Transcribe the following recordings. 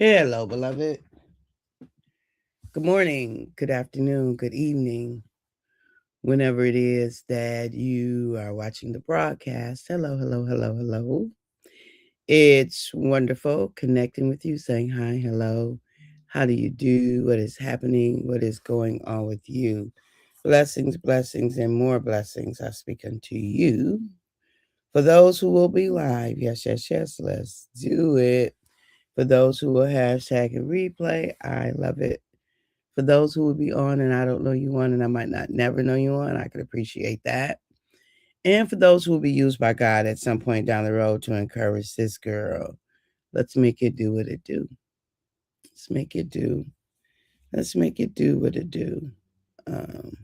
Hello, beloved. Good morning, good afternoon, good evening, whenever it is that you are watching the broadcast. Hello, hello, hello, hello. It's wonderful connecting with you, saying hi, hello. How do you do? What is happening? What is going on with you? Blessings, blessings, and more blessings I speak unto you. For those who will be live, yes, yes, yes, let's do it. For those who will hashtag and replay, I love it. For those who will be on and I don't know you on and I might not never know you on, I could appreciate that. And for those who will be used by God at some point down the road to encourage this girl, let's make it do what it do. Let's make it do. Let's make it do what it do. Um,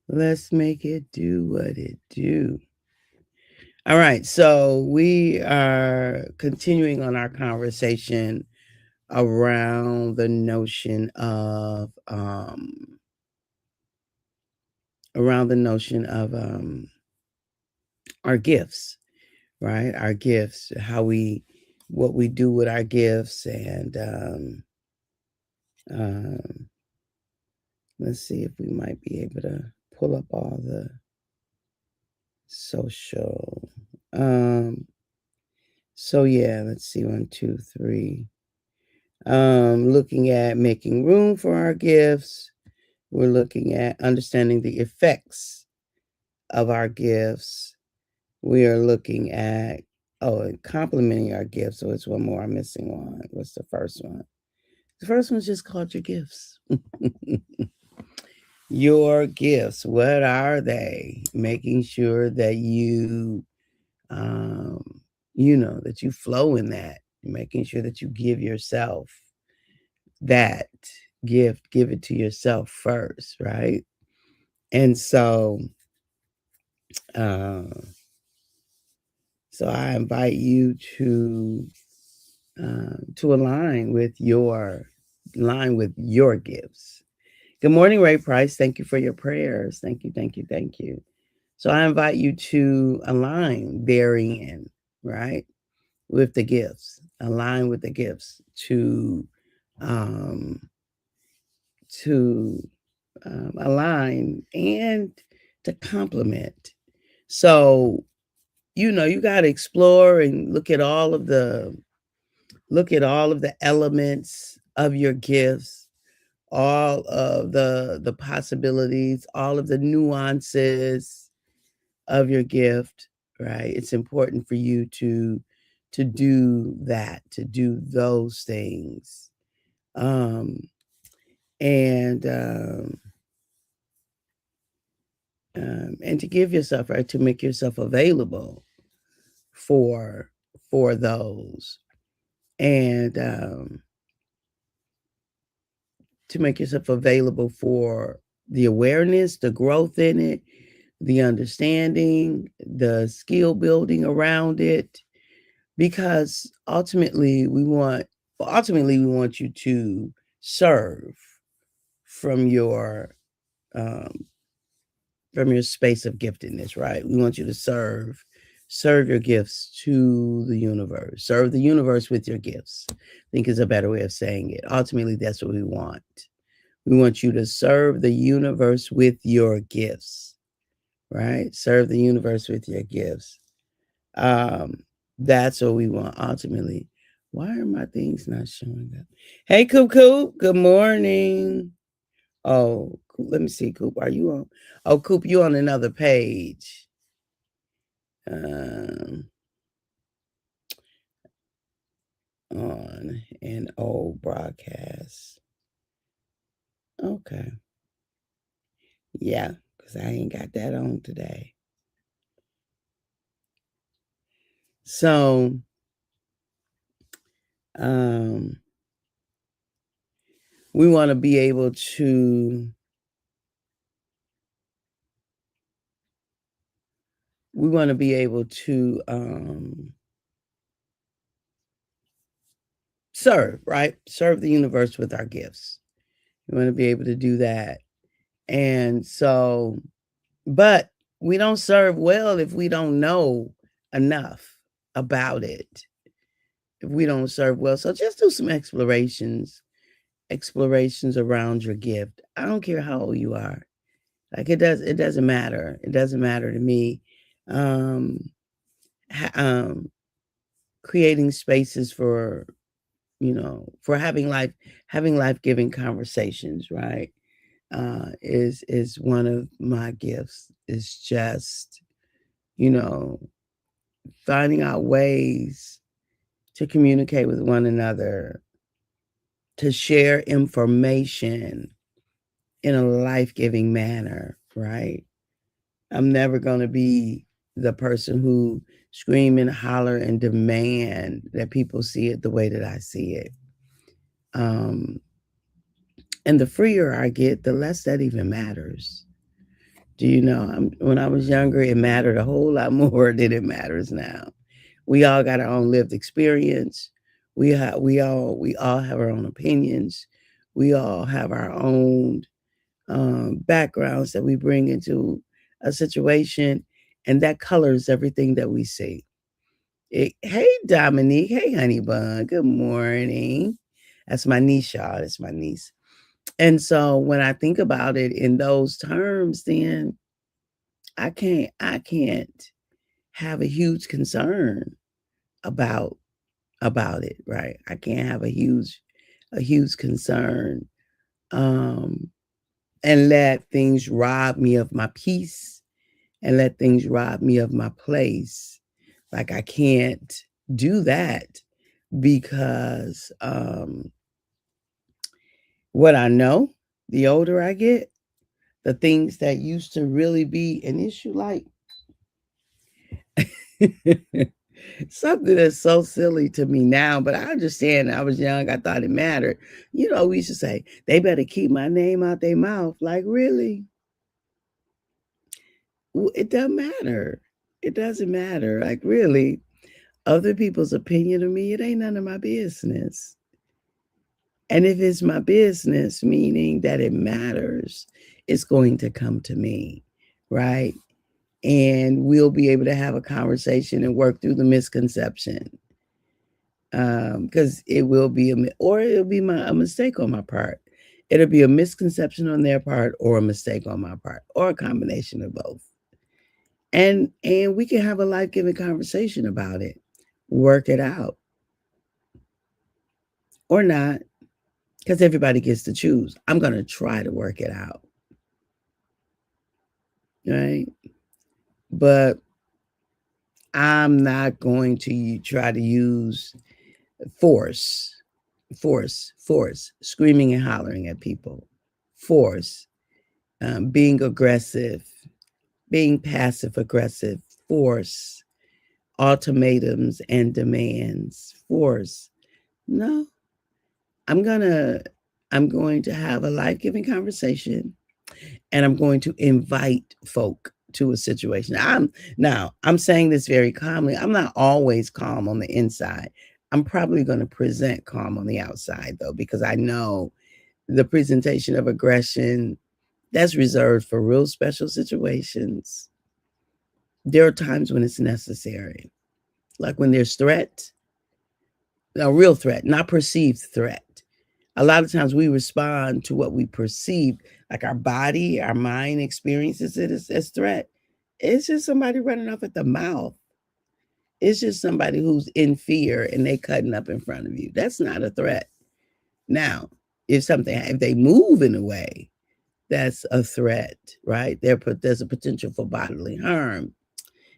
let's make it do what it do. All right, so we are continuing on our conversation around the notion of our gifts, right? Our gifts, what we do with our gifts, and um, let's see if we might be able to pull up all the social. So yeah, let's see, 1, 2, 3. Looking at making room for our gifts. We're looking at understanding the effects of our gifts. We are looking at complimenting our gifts. So it's one more. I'm missing one. What's the first one? The first one's just called your gifts. Your gifts. What are they? Making sure that that you flow in that. Making sure that you give yourself that gift. Give it to yourself first, right? And uh, so I invite you to align with your gifts. Good morning, Ray Price. Thank you for your prayers. Thank you, thank you, thank you. So I invite you to align therein, right, with the gifts. Align with the gifts um, to align and to complement. So you got to explore and look at all of the elements of your gifts, all of the possibilities, all of the nuances of your gift, right? It's important for you to do that, to do those things. Um and and to give yourself, right, to make yourself available for those, and to make yourself available for the awareness, the growth in it, the understanding, the skill building around it, because ultimately we want you to serve from your um, space of giftedness, right? We want you to serve your gifts to the universe. Serve the universe with your gifts, I think is a better way of saying it. Ultimately, that's what we want. We want you to serve the universe with your gifts, right? Serve the universe with your gifts. Um, that's what we want ultimately. Why are my things not showing up? Hey, Coop Coop, good morning. Oh, Coop, let me see, Coop. Are you on? Oh, Coop, you on another page. Um, on an old broadcast. Okay. Yeah, because I ain't got that on today. So, um, we want to be able to serve, right? Serve the universe with our gifts. We want to be able to do that. And so, but we don't serve well if we don't know enough about it. if we don't serve well. So just do some explorations around your gift. I don't care how old you are. Like it doesn't matter. It doesn't matter to me. Um, ha, um, Creating spaces for, for having life-giving conversations, right? Is one of my gifts. Is just, you know, finding out ways to communicate with one another, to share information in a life-giving manner, right? I'm never going to be the person who scream and holler and demand that people see it the way that I see it. And the freer I get, the less that even matters. Do you know? When I was younger, it mattered a whole lot more than it matters now. We all got our own lived experience. We all have our own opinions. We all have our own backgrounds that we bring into a situation, and that colors everything that we see. Hey, Dominique. Hey, Honey Bun. Good morning. That's my niece, y'all. That's my niece. And so when I think about it in those terms, then I can't have a huge concern about it, right? I can't have a huge concern, um, and let things rob me of my peace and let things rob me of my place. Like I can't do that because what I know, the older I get, the things that used to really be an issue, like something that's so silly to me now, but I understand. I was young, I thought it mattered. We used to say, they better keep my name out their mouth. Like, really? It doesn't matter. It doesn't matter. Like, really, other people's opinion of me, it ain't none of my business. And if it's my business, meaning that it matters, it's going to come to me, right? And we'll be able to have a conversation and work through the misconception. Because it will be it'll be a mistake on my part. It'll be a misconception on their part or a mistake on my part or a combination of both. And we can have a life-giving conversation about it. Work it out. Or not, because everybody gets to choose. I'm going to try to work it out. Right? But I'm not going to try to use force, screaming and hollering at people, force, being aggressive, being passive aggressive, force, ultimatums and demands, force. No, I'm going to have a life-giving conversation, and I'm going to invite folk to a situation. I'm saying this very calmly. I'm not always calm on the inside. I'm probably going to present calm on the outside, though, because I know the presentation of aggression, that's reserved for real special situations. There are times when it's necessary, like when there's threat, a real threat, not perceived threat. A lot of times we respond to what we perceive, like our body, our mind experiences it as threat. It's just somebody running off at the mouth. It's just somebody who's in fear and they cutting up in front of you. That's not a threat. Now, if they move in a way that's a threat, right? There's a potential for bodily harm.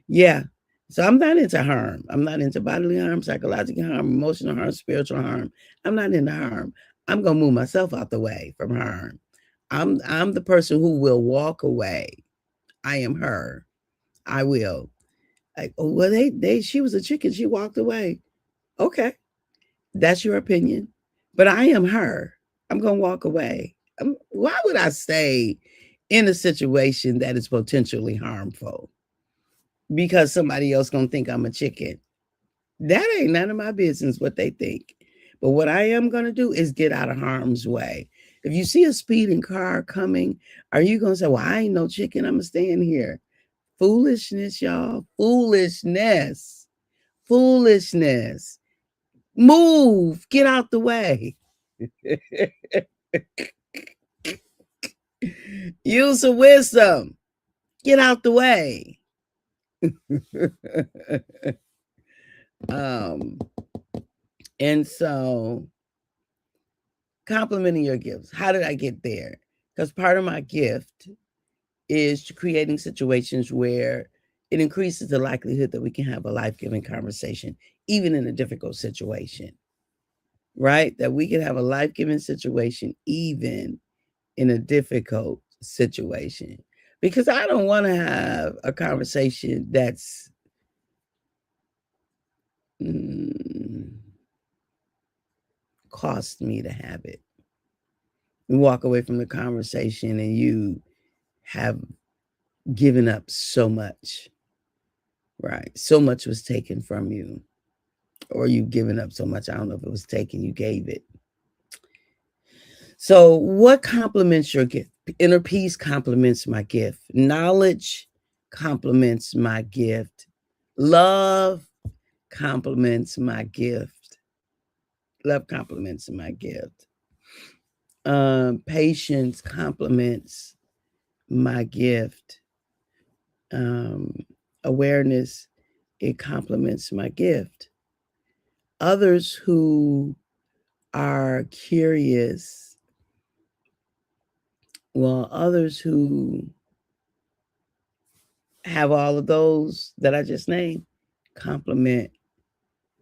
Yeah. So I'm not into harm. I'm not into bodily harm, psychological harm, emotional harm, spiritual harm. I'm not into harm. I'm gonna move myself out the way from harm. I'm the person who will walk away. I am her. I will. Like, oh well, she was a chicken. She walked away. Okay, that's your opinion, but I am her. I'm gonna walk away. Why would I stay in a situation that is potentially harmful because somebody else gonna think I'm a chicken? That ain't none of my business what they think. But what I am gonna do is get out of harm's way. If you see a speeding car coming, are you gonna say, "Well, I ain't no chicken. I'm gonna stand here"? Foolishness, y'all. Foolishness. Foolishness. Move. Get out the way. Use some wisdom. Get out the way. And so complimenting your gifts. How did I get there? Because part of my gift is to creating situations where it increases the likelihood that we can have a life-giving conversation, even in a difficult situation, right? That we can have a life-giving situation, even in a difficult situation. Because I don't want to have a conversation that's cost me to have it. You walk away from the conversation and you have given up so much, right? So much was taken from you, or you've given up so much. I don't know if it was taken, you gave it. So what complements your gift? Inner peace complements my gift. Knowledge complements my gift. Love complements my gift. Love complements my gift. Patience complements my gift. Awareness, it complements my gift. Others who are curious, well, others who have all of those that I just named complement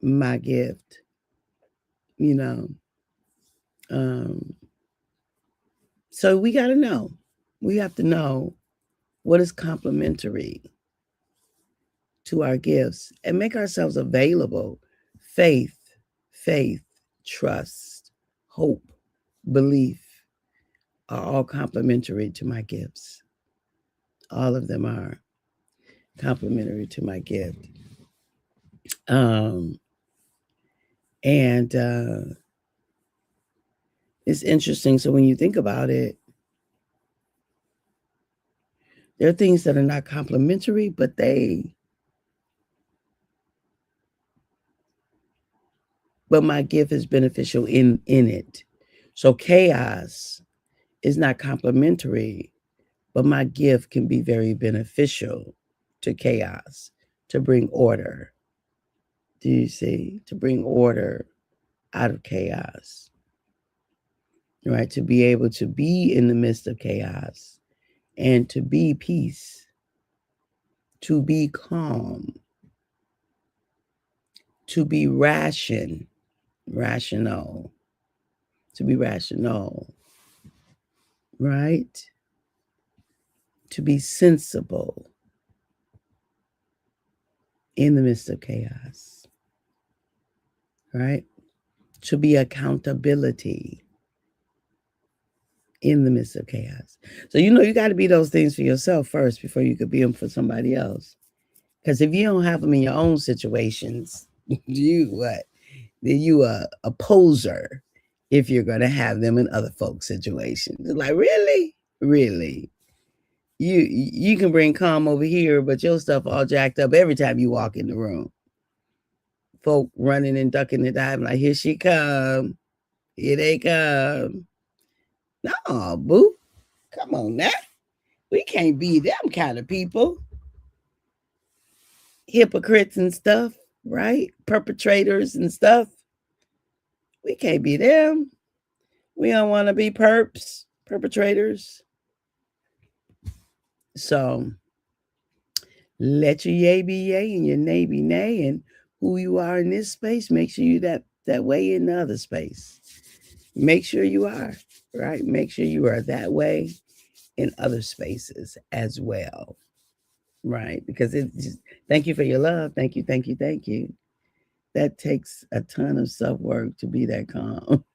my gift, you know. So we got to know. We have to know what is complementary to our gifts and make ourselves available. Faith, trust, hope, belief are all complementary to my gifts. All of them are complementary to my gift. It's interesting. So when you think about it, there are things that are not complementary, but my gift is beneficial in it. So chaos is not complementary, but my gift can be very beneficial to chaos, to bring order. Do you see? To bring order out of chaos, right? To be able to be in the midst of chaos and to be peace, to be calm, to be rational, to be rational, right? To be sensible in the midst of chaos, right? To be accountability in the midst of chaos. So, you got to be those things for yourself first before you could be them for somebody else. Because if you don't have them in your own situations, you a poser if you're going to have them in other folks' situations. It's like, really? You can bring calm over here, but your stuff all jacked up every time you walk in the room. Folk running and ducking and diving like, here she come. Here they come. No, boo. Come on now. We can't be them kind of people. Hypocrites and stuff, right? Perpetrators and stuff. We can't be them. We don't want to be perpetrators. So let your yay be yay and your nay be nay, and who you are in this space, make sure you that way in the other space. Make sure you are, right? Make sure you are that way in other spaces as well, right? Because thank you for your love. Thank you. That takes a ton of self-work to be that calm.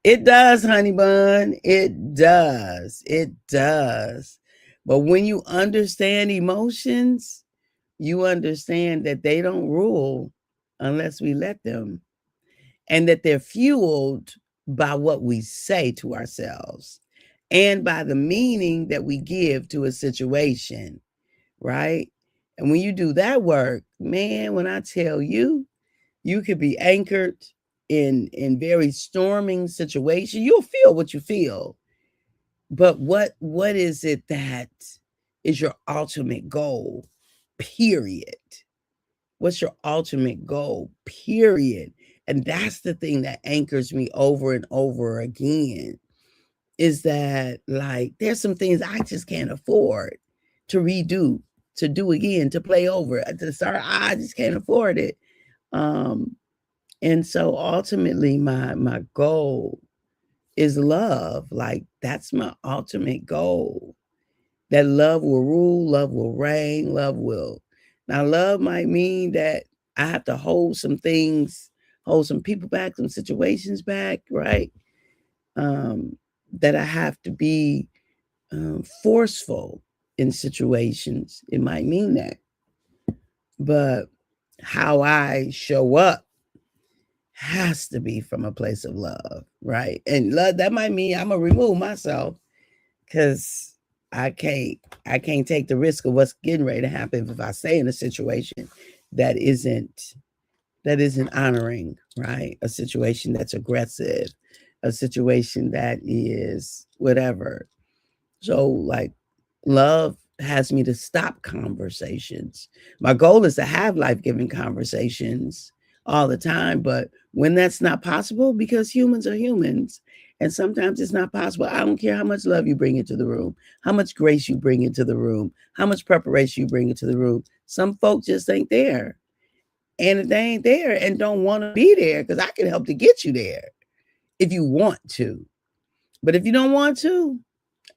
It does, honey bun. It does. But when you understand emotions, you understand that they don't rule unless we let them, and that they're fueled by what we say to ourselves and by the meaning that we give to a situation, right? And when you do that work, man, when I tell you, You could be anchored in very storming situation. You'll feel what you feel. But what is it that is your ultimate goal? Period. What's your ultimate goal? Period. And that's the thing that anchors me over and over again, is that, like, there's some things I just can't afford to redo, to do again, to play over, to start. I just can't afford it. And so ultimately my goal is love. Like, that's my ultimate goal. That love will rule, love will reign, love will. Now, love might mean that I have to hold some things, hold some people back, some situations back, right? That I have to be forceful in situations. It might mean that. But how I show up has to be from a place of love, right? And love, that might mean I'm gonna remove myself, because I can't take the risk of what's getting ready to happen if I stay in a situation that isn't honoring, right? A situation that's aggressive, a situation that is whatever. So, like, love has me to stop conversations. My goal is to have life-giving conversations all the time, but when that's not possible, because humans are humans, and sometimes it's not possible. I don't care how much love you bring into the room, how much grace you bring into the room, how much preparation you bring into the room. Some folks just ain't there. And if they ain't there and don't want to be there, because I can help to get you there if you want to. But if you don't want to,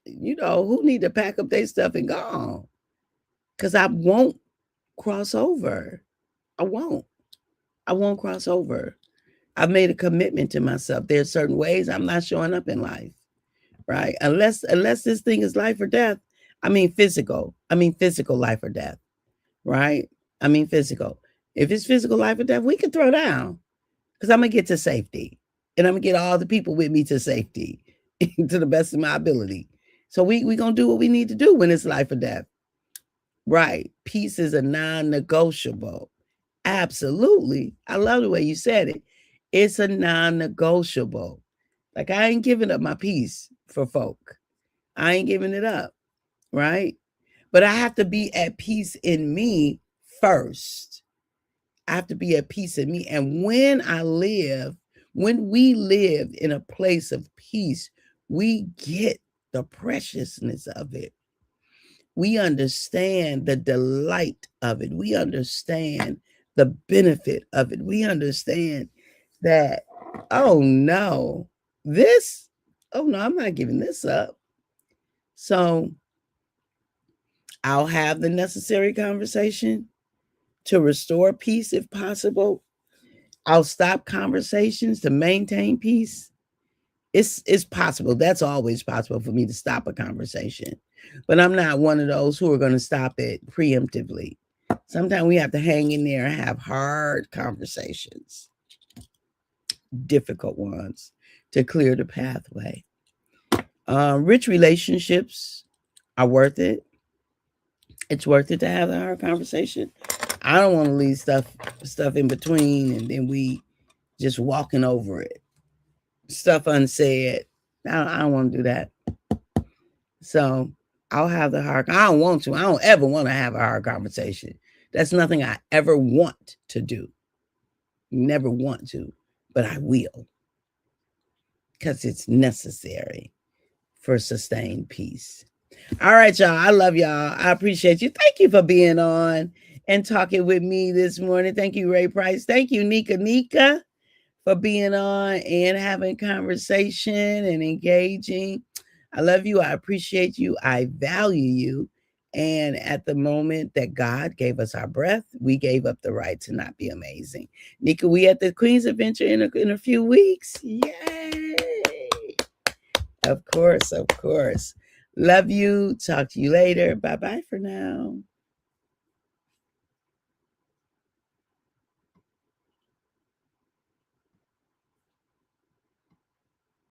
who need to pack up their stuff and go? Because I won't cross over. I won't cross over. I've made a commitment to myself. There's certain ways I'm not showing up in life, right? Unless this thing is life or death. I mean physical life or death, right? I mean physical. If it's physical life or death, we can throw down, because I'm going to get to safety, and I'm going to get all the people with me to safety to the best of my ability. So we going to do what we need to do when it's life or death. Right. Peace is a non-negotiable. Absolutely. I love the way you said it. It's a non-negotiable. Like, I ain't giving up my peace for folk. I ain't giving it up. Right. But I have to be at peace in me first. I have to be at peace in me. And when we live in a place of peace, we get the preciousness of it. We understand the delight of it. We understand the benefit of it. We understand that, oh no, I'm not giving this up. So I'll have the necessary conversation to restore peace if possible. I'll stop conversations to maintain peace. It's possible. That's always possible for me to stop a conversation. But I'm not one of those who are going to stop it preemptively. Sometimes we have to hang in there and have hard conversations, difficult ones, to clear the pathway. Rich relationships are worth it. It's worth it to have a hard conversation. I don't want to leave stuff in between and then we just walking over it. Stuff unsaid. I don't want to do that. So I'll have the hard. I don't want to. I don't ever want to have a hard conversation. That's nothing I ever want to do. Never want to, but I will, because it's necessary for sustained peace. All right, y'all. I love y'all. I appreciate you. Thank you for being on and talking with me this morning. Thank you, Ray Price. Thank you, Nika, for being on and having conversation and engaging. I love you. I appreciate you. I value you. And at the moment that God gave us our breath, we gave up the right to not be amazing. Nika, we at the Queen's Adventure in a few weeks. Yay! Of course. Love you. Talk to you later. Bye-bye for now.